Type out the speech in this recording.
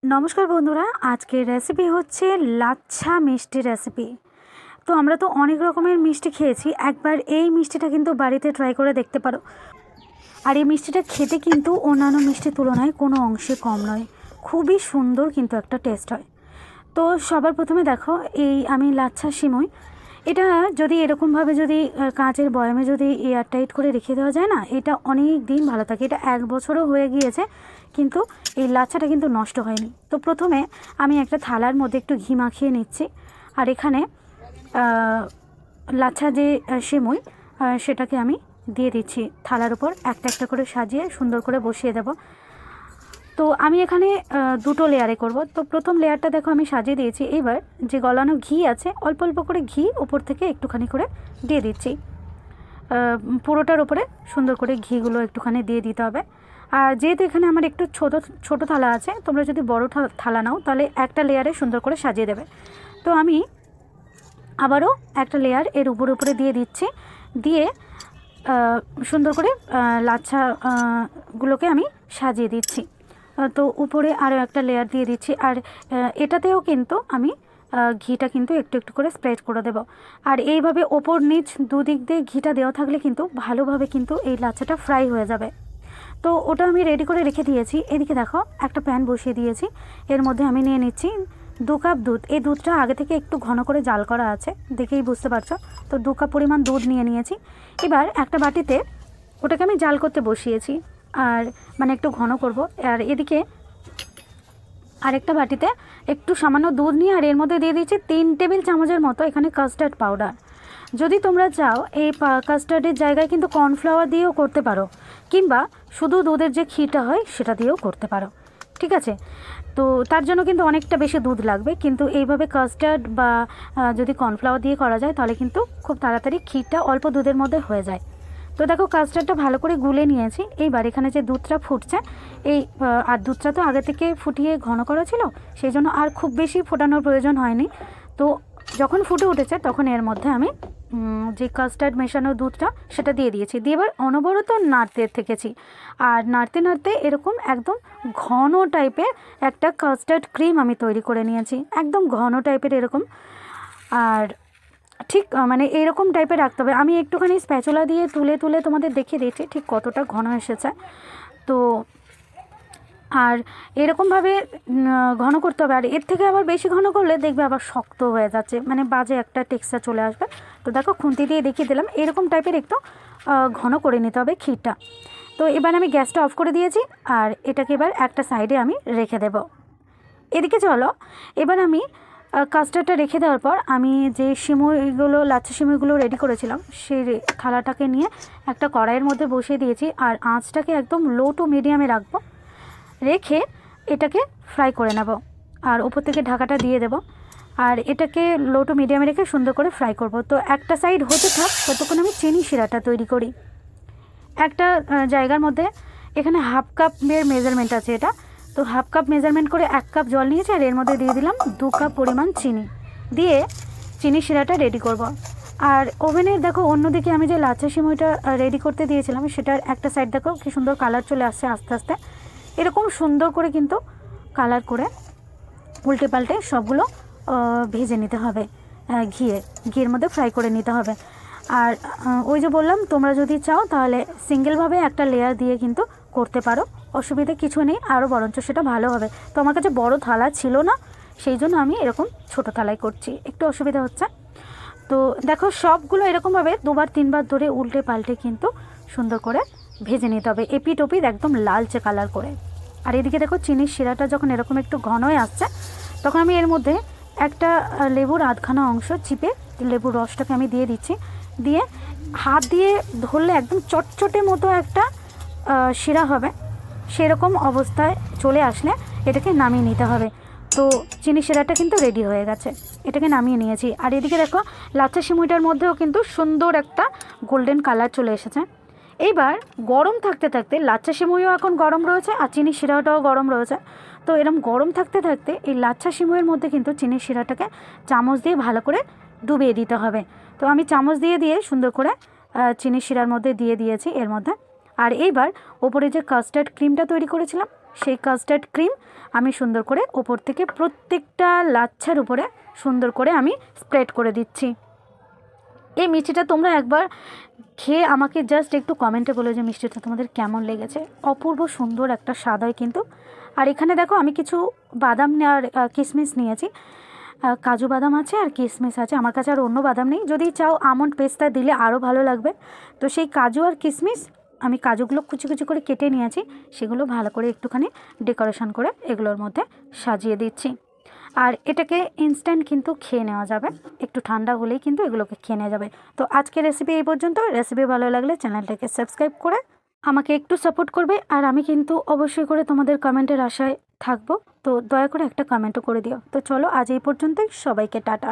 নমস্কার বন্ধুরা, আজকের রেসিপি হচ্ছে লাচ্ছা মিষ্টি রেসিপি। তো আমরা তো অনেক রকমের মিষ্টি খেয়েছি, একবার এই মিষ্টিটা কিন্তু বাড়িতে ট্রাই করে দেখতে পারো। আর এই মিষ্টিটা খেতে কিন্তু অন্যান্য মিষ্টির তুলনায় কোনো অংশে কম নয়, খুবই সুন্দর কিন্তু একটা টেস্ট হয়। তো সবার প্রথমে দেখো, আমি লাচ্ছা সিমুই, এটা যদি এরকমভাবে যদি কাঁচের বয়ামে যদি এয়ারটাইট করে রেখে দেওয়া যায় না, এটা অনেক দিন ভালো থাকে। এটা 1 বছরও হয়ে গিয়েছে, কিন্তু এই লাচ্ছাটা কিন্তু নষ্ট হয়নি। তো প্রথমে আমি একটা থালার মধ্যে একটু ঘি মাখিয়ে নিচ্ছি, আর এখানে লাচ্ছা যে সিমুই সেটাকে আমি দিয়ে দিচ্ছি থালার উপর, একটা একটা করে সাজিয়ে সুন্দর করে বসিয়ে দেব। তো আমি এখানে 2টো লেয়ারে করব। তো প্রথম লেয়ারটা দেখো আমি সাজিয়ে দিয়েছি। এবার যে গলানো ঘি আছে, অল্প অল্প করে ঘি উপর থেকে একটুখানি করে দিয়ে দিচ্ছি। পুরোটার উপরে সুন্দর করে ঘিগুলো একটুখানি দিয়ে দিতে হবে। আর যেহেতু এখানে আমার একটু ছোট থালা আছে, তোমরা যদি বড় থালা নাও তাহলে একটা লেয়ারে সুন্দর করে সাজিয়ে দেবে। তো আমি আবারও একটা লেয়ার এর উপরে দিয়ে দিচ্ছি, দিয়ে সুন্দর করে লাচ্ছা গুলোকে আমি সাজিয়ে দিচ্ছি। তো উপরে আরও একটা লেয়ার দিয়ে দিচ্ছি, আর এটাতেও কিন্তু আমি ঘিটা কিন্তু একটু একটু করে স্প্রেড করে দেব। আর এইভাবে ওপর নিচ দুদিক দিয়ে ঘিটা দেওয়া থাকলে কিন্তু ভালোভাবে কিন্তু এই লাচ্ছাটা ফ্রাই হয়ে যাবে। তো ওটা আমি রেডি করে রেখে দিয়েছি। এদিকে দেখো একটা প্যান বসিয়ে দিয়েছি, এর মধ্যে আমি নিয়ে নিচ্ছি 2 কাপ দুধ। এই দুধটা আগে থেকে একটু ঘন করে জাল করা আছে, দেখেই বুঝতে পারছো। তো 2 কাপ পরিমাণ দুধ নিয়ে নিয়েছি। এবার একটা বাটিতে ওটাকে আমি জাল করতে বসিয়েছি, আর মানে একটু ঘন করব। আর এদিকে আরেকটা বাটিতে একটু সামান্য দুধ নিয়ে আর এর মধ্যে দিয়ে দিচ্ছি 3 টেবিল চামচের মতো এখানে কাস্টার্ড পাউডার। যদি তোমরা চাও এই কাস্টার্ডের জায়গায় কিন্তু কর্নফ্লাওয়ার দিয়েও করতে পারো, কিংবা শুধু দুধের যে ক্ষীরটা হয় সেটা দিয়েও করতে পারো, ঠিক আছে। তো তার জন্য কিন্তু অনেকটা বেশি দুধ লাগবে, কিন্তু এইভাবে কাস্টার্ড বা যদি কর্নফ্লাওয়ার দিয়ে করা যায় তাহলে কিন্তু খুব তাড়াতাড়ি ক্ষীরটা অল্প দুধের মধ্যে হয়ে যায়। তো দেখো কাস্টার্ডটা ভালো করে গুলে নিয়েছি। এইবার এখানে যে দুধটা ফুটছে, আর দুধটা তো আগে থেকে ফুটিয়ে ঘন করা ছিল, সেই জন্য আর খুব বেশি ফোটানোর প্রয়োজন হয়নি। তো যখন ফুটে উঠেছে তখন এর মধ্যে আমি যে কাস্টার্ড মেশানো দুধটা সেটা দিয়ে দিয়েছি, দিয়ে এবার অনবরত নাড়তে থেকেছি। আর নাড়তে নাড়তে এরকম একদম ঘন টাইপের একটা কাস্টার্ড ক্রিম আমি তৈরি করে নিয়েছি, একদম ঘন টাইপের এরকম। আর ঠিক মানে এইরকম টাইপের রাখতে হবে। আমি একটুখানি স্প্যাচুলা দিয়ে তুলে তুলে তোমাদের দেখিয়ে দিয়েছি ঠিক কতটা ঘন এসেছে। তো আর এরকমভাবে ঘন করতে হবে। আর এর থেকে আবার বেশি ঘন করলে দেখবে আবার শক্ত হয়ে যাচ্ছে, মানে বাজে একটা টেক্সচার চলে আসবে। তো দেখো খুন্তি দিয়ে দেখিয়ে দিলাম, এরকম টাইপের একটু ঘন করে নিতে হবে ক্ষীরটা। তো এবার আমি গ্যাসটা অফ করে দিয়েছি, আর এটাকে এবার একটা সাইডে আমি রেখে দেব। এদিকে চলো, এবার আমি কাস্টার্ডটা রেখে দেওয়ার পর আমি যে সিমুইগুলো লাচ্ছা সিমুইগুলো রেডি করেছিলাম সেই থালাটাকে নিয়ে একটা কড়াইয়ের মধ্যে বসিয়ে দিয়েছি, আর আঁচটাকে একদম লো টু মিডিয়ামে রাখবো, রেখে এটাকে ফ্রাই করে নেব। আর উপর থেকে ঢাকাটা দিয়ে দেব, আর এটাকে লো টু মিডিয়ামে রেখে সুন্দর করে ফ্রাই করব। তো একটা সাইড হতে থাক, ততক্ষণ আমি চিনি শিরাটা তৈরি করি। একটা জায়গার মধ্যে এখানে 1/2 কাপের মেজারমেন্ট আছে এটা। তো 1/2 কাপ মেজারমেন্ট করে 1 কাপ জল নিয়েছি, আর এর মধ্যে দিয়ে দিলাম 2 কাপ পরিমাণ চিনি, দিয়ে চিনি শিরাটা রেডি করব। আর ওভেনের দেখো অন্যদিকে আমি যে লাচ্ছা সিমুইটা রেডি করতে দিয়েছিলাম সেটার একটা সাইড দেখো কি সুন্দর কালার চলে আসছে আস্তে আস্তে। এরকম সুন্দর করে কিন্তু কালার করে উল্টে পাল্টে সবগুলো ভেজে নিতে হবে, ঘিয়ের মধ্যে ফ্রাই করে নিতে হবে। আর ওই যে বললাম, তোমরা যদি চাও তাহলে সিঙ্গেলভাবে একটা লেয়ার দিয়ে কিন্তু করতে পারো, অসুবিধা কিছু নেই, আরও বরঞ্চ সেটা ভালো হবে। তো আমার কাছে বড় থালা ছিল না, সেই জন্য আমি এরকম ছোট থালায় করছি, একটু অসুবিধা হচ্ছে। তো দেখো সবগুলো এরকমভাবে 2বার 3বার ধরে উল্টে পাল্টে কিন্তু সুন্দর করে ভেজে নিতে হবে, এপিট ওপিট একদম লালচে কালার করে। আর এদিকে দেখো চিনির শিরাটা যখন এরকম একটু ঘন হয়ে আসছে, তখন আমি এর মধ্যে একটা লেবুর আধখানা অংশ চিপে লেবুর রসটাকে আমি দিয়ে দিচ্ছি, দিয়ে হাত দিয়ে ধরলে একদম চটচটে মতো একটা শিরা হবে, সেরকম অবস্থায় চলে আসলে এটাকে নামিয়ে নিতে হবে। তো চিনি শিরাটা কিন্তু রেডি হয়ে গেছে, এটাকে নামিয়ে নিয়েছি। আর এদিকে দেখো লাচ্ছা সিমুইটার মধ্যেও কিন্তু সুন্দর একটা গোল্ডেন কালার চলে এসেছে। এইবার গরম থাকতে থাকতে লাচ্ছা সিমুইও এখন গরম রয়েছে, আর চিনি শিরাটাও গরম রয়েছে। তো এরকম গরম থাকতে থাকতে এই লাচ্ছা সিমুইয়ের মধ্যে কিন্তু চিনি শিরাটাকে চামচ দিয়ে ভালো করে ডুবিয়ে দিতে হবে। তো আমি চামচ দিয়ে দিয়ে সুন্দর করে চিনি শিরার মধ্যে দিয়ে দিয়েছি এর মধ্যে। আর এইবার ওপরে যে কাস্টার্ড ক্রিমটা তৈরি করেছিলাম সেই কাস্টার্ড ক্রিম আমি সুন্দর করে ওপর থেকে প্রত্যেকটা লাচ্ছার উপরে সুন্দর করে আমি স্প্রেড করে দিচ্ছি। এই মিষ্টিটা তোমরা একবার খেয়ে আমাকে জাস্ট একটু কমেন্টে বলো যে মিষ্টিটা তোমাদের কেমন লেগেছে। অপূর্ব সুন্দর একটা স্বাদ হয় কিন্তু। আর এখানে দেখো আমি কিছু বাদাম আর কিশমিশ নিয়েছি, কাজু বাদাম আছে আর কিশমিশ আছে, আমার কাছে আর অন্য বাদাম নেই। যদি চাও আমন্ড পেস্তা দিলে আরও ভালো লাগবে। তো সেই কাজু আর কিশমিশ আমি কাজুগুলো কুচি কুচি করে কেটে নিয়েছি, সেগুলো ভালো করে একটুখানি ডেকোরেশন করে এগুলোর মধ্যে সাজিয়ে দিচ্ছি। আর এটাকে ইনস্ট্যান্ট কিন্তু খেয়ে নেওয়া যাবে, একটু ঠান্ডা হলেই কিন্তু এগুলোকে খেয়ে নেওয়া যাবে। তো আজকের রেসিপি এই পর্যন্ত। রেসিপি ভালো লাগলে চ্যানেলটাকে সাবস্ক্রাইব করে আমাকে একটু সাপোর্ট করবে। আর আমি কিন্তু অবশ্যই করে তোমাদের কমেন্টের আশায় থাকবো, তো দয়া করে একটা কমেন্টও করে দিও। তো চলো আজ এই পর্যন্তই, সবাইকে টাটা।